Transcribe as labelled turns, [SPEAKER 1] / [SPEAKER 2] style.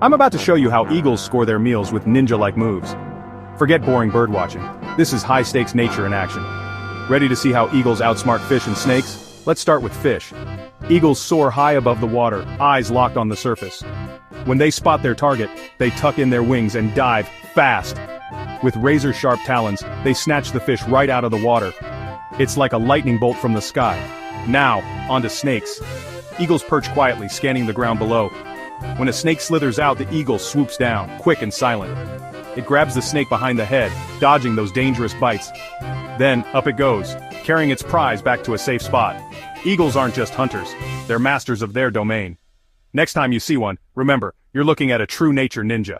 [SPEAKER 1] I'm about to show you how eagles score their meals with ninja-like moves. Forget boring birdwatching. This is high-stakes nature in action. Ready to see how eagles outsmart fish and snakes? Let's start with fish. Eagles soar high above the water, eyes locked on the surface. When they spot their target, they tuck in their wings and dive fast. With razor-sharp talons, they snatch the fish right out of the water. It's like a lightning bolt from the sky. Now, onto snakes. Eagles perch quietly, scanning the ground below. When a snake slithers out, the eagle swoops down, quick and silent. It grabs the snake behind the head, dodging those dangerous bites. Then, up it goes, carrying its prize back to a safe spot. Eagles aren't just hunters, they're masters of their domain. Next time you see one, remember, you're looking at a true nature ninja.